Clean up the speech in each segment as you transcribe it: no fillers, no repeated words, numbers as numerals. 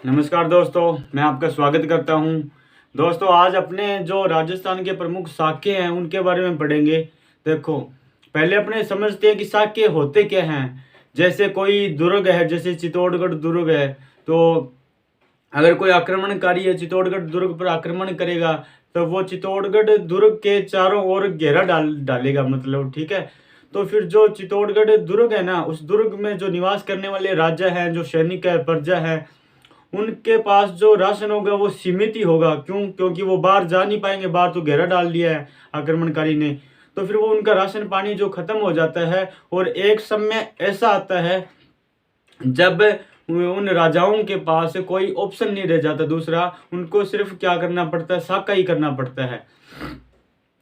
नमस्कार दोस्तों, मैं आपका स्वागत करता हूं। दोस्तों, आज अपने जो राजस्थान के प्रमुख साक्य हैं उनके बारे में पढ़ेंगे। देखो, पहले अपने समझते हैं कि साक्य होते क्या हैं। जैसे कोई दुर्ग है, जैसे चित्तौड़गढ़ दुर्ग है, तो अगर कोई आक्रमणकारी है चित्तौड़गढ़ दुर्ग पर आक्रमण करेगा तो वो चित्तौड़गढ़ दुर्ग के चारों ओर घेरा डालेगा, मतलब ठीक है। तो फिर जो चित्तौड़गढ़ दुर्ग है ना, उस दुर्ग में जो निवास करने वाले राजा हैं, जो सैनिक है, प्रजा है, उनके पास जो राशन होगा वो सीमित ही होगा। क्योंकि वो बाहर जा नहीं पाएंगे, बाहर तो घेरा डाल दिया है आक्रमणकारी ने। तो फिर वो उनका राशन पानी जो खत्म हो जाता है, और एक समय ऐसा आता है जब उन राजाओं के पास कोई ऑप्शन नहीं रह जाता दूसरा, उनको सिर्फ क्या करना पड़ता है, साका ही करना पड़ता है।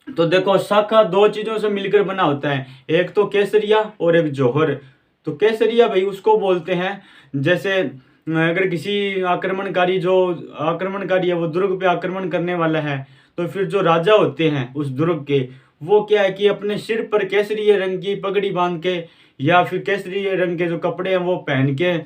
तो देखो, साका दो चीजों से मिलकर बना होता है, एक तो केसरिया और एक जौहर। तो केसरिया भाई उसको बोलते हैं, जैसे अगर किसी आक्रमणकारी है वो दुर्ग पे आक्रमण करने वाला है, तो फिर जो राजा होते हैं उस दुर्ग के, वो क्या है कि अपने सिर पर केसरी रंग की पगड़ी बांध के या फिर केसरी रंग के जो कपड़े हैं वो पहन के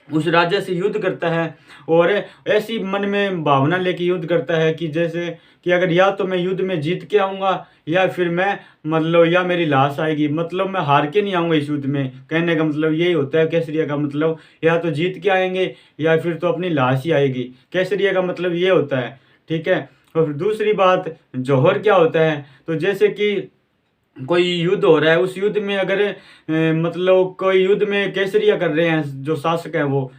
उस राजा से युद्ध करता है। और ऐसी मन में भावना लेके युद्ध करता है कि जैसे कि अगर या तो मैं युद्ध में जीत के आऊँगा, या फिर मैं मतलब या मेरी लाश आएगी, मतलब मैं हार के नहीं आऊँगा इस युद्ध में। कहने का मतलब यही होता है केसरिया का मतलब, या तो जीत के आएंगे या फिर तो अपनी लाश ही आएगी। केसरिया का मतलब ये होता है, ठीक है। और फिर दूसरी बात, जौहर क्या होता है, तो जैसे कि कोई युद्ध हो रहा है, उस युद्ध में अगर मतलब कोई युद्ध में केसरिया कर रहे हैं, जो शासक हैं वो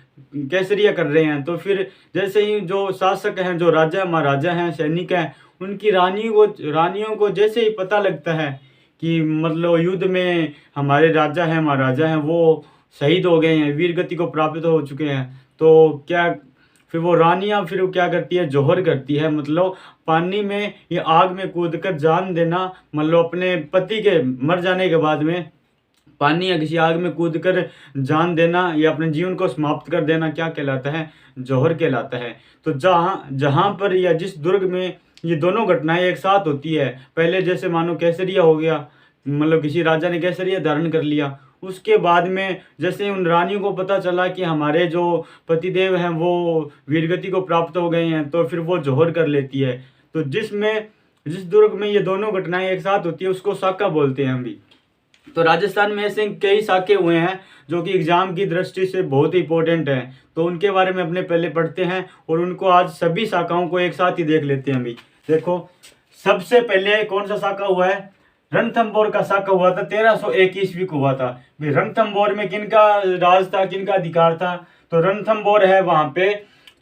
केसरिया कर रहे हैं, तो फिर जैसे ही जो शासक हैं, जो राजा महाराजा हैं, सैनिक हैं, उनकी रानियों को जैसे ही पता लगता है कि मतलब युद्ध में हमारे राजा हैं, महाराजा हैं, वो शहीद हो गए हैं, वीर गति को प्राप्त हो चुके हैं, तो क्या फिर वो रानियां फिर वो क्या करती है, जौहर करती है, मतलब पानी में या आग में कूद कर जान देना, मतलब अपने पति के मर जाने के बाद में पानी या किसी आग में कूद कर जान देना या अपने जीवन को समाप्त कर देना क्या कहलाता है, जौहर कहलाता है। तो जहाँ जहाँ पर या जिस दुर्ग में ये दोनों घटनाएं एक साथ होती है, पहले जैसे मानो केसरिया हो गया, मतलब किसी राजा ने केसरिया धारण कर लिया, उसके बाद में जैसे उन रानियों को पता चला कि हमारे जो पतिदेव हैं वो वीरगति को प्राप्त हो गए हैं, तो फिर वो जौहर कर लेती है। तो जिस दुर्ग में ये दोनों घटनाएं एक साथ होती है उसको साका बोलते हैं हम भी। तो राजस्थान में ऐसे कई साके हुए हैं जो कि एग्जाम की दृष्टि से बहुत ही इंपॉर्टेंट हैं, तो उनके बारे में अपने पहले पढ़ते हैं और उनको आज सभी शाखाओं को एक साथ ही देख लेते हैं अभी। देखो, सबसे पहले कौन सा साका हुआ है, रणथंभौर का साका हुआ था, 1301 ईस्वी को हुआ था। भाई रणथंभौर में किनका राज था, किनका अधिकार था, तो रणथंभौर है वहां पे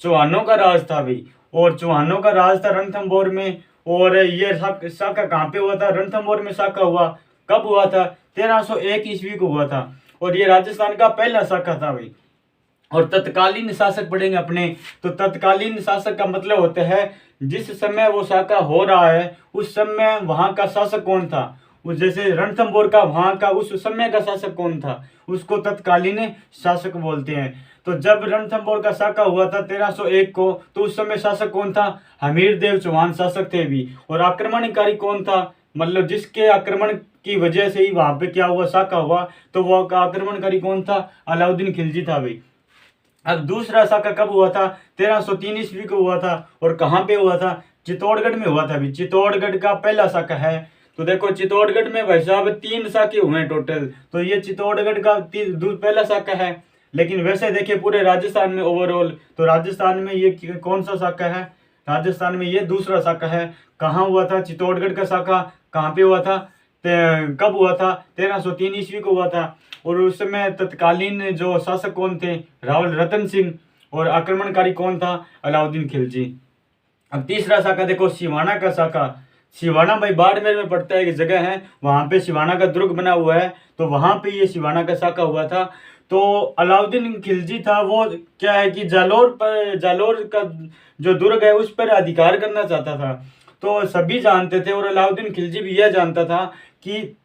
चौहानों का राज था भाई, और चौहानों का राज था रणथंभौर में। और ये साका कहाँ पे हुआ था, रणथंभौर में साका हुआ। कब हुआ था, 1301 ईस्वी को हुआ था, और ये राजस्थान का पहला साका था भाई। और तत्कालीन शासक पढ़ेंगे अपने, तो तत्कालीन शासक का मतलब होता है जिस समय वो साका हो रहा है उस समय वहां का शासक कौन था। उस जैसे रणथंभौर का वहां का उस समय का शासक कौन था, उसको तत्कालीन शासक बोलते हैं। तो जब रणथंभौर का साका हुआ था 1301 को, तो उस समय शासक कौन था, हमीरदेव चौहान शासक थे भी। और आक्रमणकारी कौन था, मतलब जिसके आक्रमण की वजह से ही वहां पे क्या हुआ, साका हुआ, तो वो आक्रमणकारी कौन था, अलाउद्दीन खिलजी था भाई। अब दूसरा साका कब हुआ था, 1303 ईस्वी को हुआ था, और कहाँ पे हुआ था, चित्तौड़गढ़ में हुआ था अभी। चित्तौड़गढ़ का पहला साका है। तो देखो, चित्तौड़गढ़ में भाई साहब 3 साके हुए हैं टोटल, तो ये चित्तौड़गढ़ का पहला साका है। लेकिन वैसे देखिए पूरे राजस्थान में ओवरऑल, तो राजस्थान में ये कौन सा साका है, राजस्थान में ये दूसरा साका है। कहाँ हुआ था, चित्तौड़गढ़ का साका कहाँ पे हुआ था, कब हुआ था, 1303 ईस्वी को हुआ था। और उस समय तत्कालीन जो शासक कौन थे, रावल रतन सिंह, और आक्रमणकारी कौन था, अलाउद्दीन खिलजी। अब तीसरा साका देखो, सिवाना का साका। सिवाना भाई बाड़मेर में पड़ता है, एक जगह है वहां पे सिवाना का दुर्ग बना हुआ है, तो वहां पे ये सिवाना का साका हुआ था। तो अलाउद्दीन खिलजी था, वो क्या है कि जालोर का जो दुर्ग है उस पर अधिकार करना चाहता था। तो सभी जानते थे, और अलाउद्दीन खिलजी भी यह जानता था कि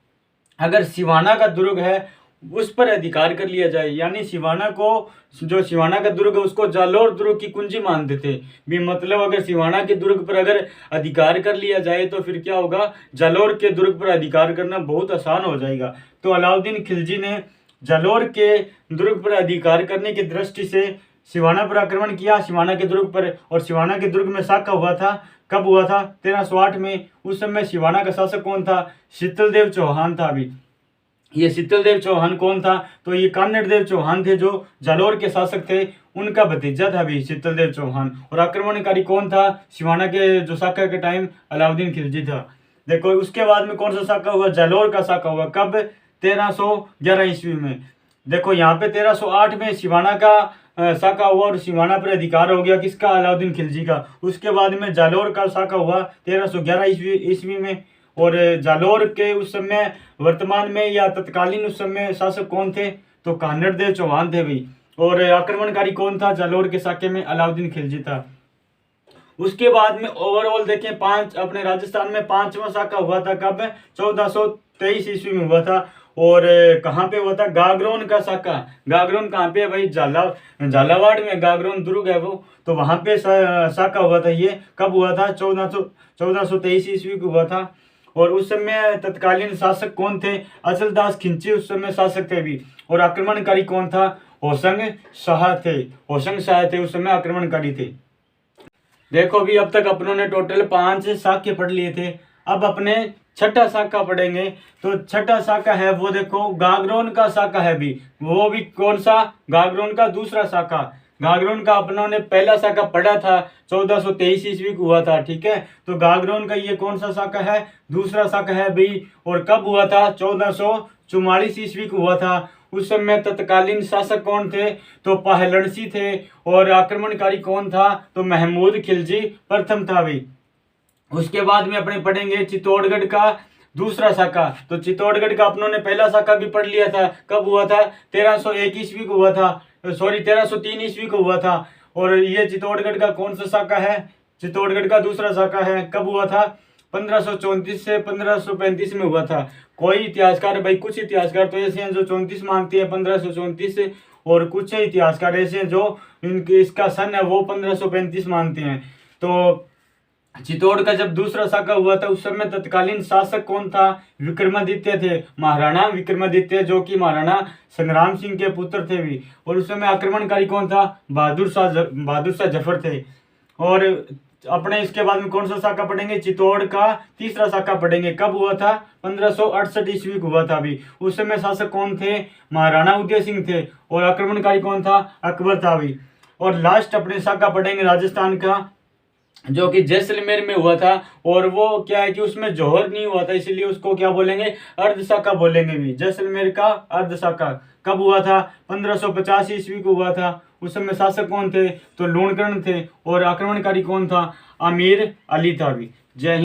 अगर सिवाना का दुर्ग है उस पर अधिकार कर लिया जाए, यानी सिवाना को, जो सिवाना का दुर्ग है उसको जालोर दुर्ग की कुंजी मानते थे भी। मतलब अगर सिवाना के दुर्ग पर अगर अधिकार कर लिया जाए तो फिर क्या होगा, जालोर के दुर्ग पर अधिकार करना बहुत आसान हो जाएगा। तो अलाउद्दीन खिलजी ने जालोर के दुर्ग पर अधिकार करने की दृष्टि से सिवाना पर आक्रमण किया, सिवाना के दुर्ग पर, और सिवाना के दुर्ग में साका हुआ था। कब हुआ था? 1308 में। उस समय सिवाना का शासक कौन था? शीतलदेव चौहान था। अभी ये शीतलदेव चौहान कौन था? तो ये कान्नड़देव चौहान थे जो जालोर के शासक थे, उनका भतीजा था भी शीतलदेव चौहान। और आक्रमणकारी कौन था सिवाना के जो साका के टाइम? अलाउद्दीन खिलजी था। देखो उसके बाद में कौन सा साका हुआ? जालोर का साका हुआ। कब? 1311 ईस्वी में। देखो यहाँ पे 1308 में सिवाना का साका हुआ और सिवाना पर अधिकार हो गया किसका? अलाउद्दीन खिलजी का। उसके बाद में जालोर का साका हुआ 1311 ईस्वी में। और जालोर के उस समय वर्तमान में या तत्कालीन उस समय शासक कौन थे? तो कान्नड़देव चौहान थे भी। और आक्रमणकारी कौन था जालोर के साके में? अलाउद्दीन खिलजी था। उसके बाद में ओवरऑल देखें अपने राजस्थान में 5वां साका हुआ था। कब? 1423 ईस्वी में हुआ था। और कहाँ पे हुआ था? गागरोन का साका। गागरोन कहाँ पे है भाई? झालावाड़ में गागरोन दुर्ग है वो, तो वहां पे साका हुआ था। ये कब हुआ था? 1423 ईस्वी को हुआ था। और उस समय तत्कालीन शासक कौन थे? अचलदास खिलजी उस समय शासक थे भी। और आक्रमणकारी कौन था? होशंग शाह थे। होशंग शाह थे उस समय आक्रमणकारी थे। देखो भी अब तक अपनों ने टोटल 5 साके पढ़ लिए थे। अब अपने छठा साका पढ़ेंगे। तो छठा साका है वो देखो गागरोन का साका है भी। वो भी कौन सा? गागरोन का दूसरा साका। गागरोन का अपनों ने पहला साका पढ़ा था 1423 ईस्वी को हुआ था। ठीक है, तो गागरोन का ये कौन सा साका है? दूसरा साका है भाई। और कब हुआ था? 1444 ईस्वी को हुआ था। उस समय तत्कालीन शासक कौन थे? तो पहलणसी थे। और आक्रमणकारी कौन था? तो महमूद खिलजी प्रथम था भी। उसके बाद में अपने पढ़ेंगे चित्तौड़गढ़ का दूसरा साका। तो चित्तौड़गढ़ का अपनों ने पहला साका भी पढ़ लिया था। कब हुआ था? 1301 ईस्वी को हुआ था। सॉरी 1303 ईस्वी को हुआ था। और ये चित्तौड़गढ़ का कौन सा साका है? चित्तौड़गढ़ का दूसरा साका है। कब हुआ था? 1534 से 1535 में हुआ था। कोई इतिहासकार भाई, कुछ इतिहासकार तो ऐसे हैं जो 34 मांगते हैं 1534 से, और कुछ इतिहासकार ऐसे हैं जो इनके इसका सन है वो 1535 मानते हैं। तो चित्तौड़ का जब दूसरा साका हुआ था उस समय तत्कालीन शासक कौन था? विक्रमादित्य थे। महाराणा विक्रमादित्य जो कि महाराणा संग्राम सिंह के पुत्र थे भी। और उस समय आक्रमणकारी कौन था? बहादुर शाह जफर थे। और अपने इसके बाद में कौन सा साका पढ़ेंगे? चित्तौड़ का तीसरा साका पढ़ेंगे। कब हुआ था? 1568 ईस्वी को हुआ था भी। उस समय शासक कौन थे? महाराणा उदय सिंह थे। और आक्रमणकारी कौन था? अकबर था भी। और लास्ट अपने साका पढ़ेंगे राजस्थान का, जो कि जैसलमेर में हुआ था। और वो क्या है कि उसमें जौहर नहीं हुआ था, इसलिए उसको क्या बोलेंगे? अर्ध साका बोलेंगे भी। जैसलमेर का अर्ध साका कब हुआ था? 1550 ईस्वी को हुआ था। उस समय शासक कौन थे? तो लूणकर्ण थे। और आक्रमणकारी कौन था? अमीर अली था भी। जय हिंद।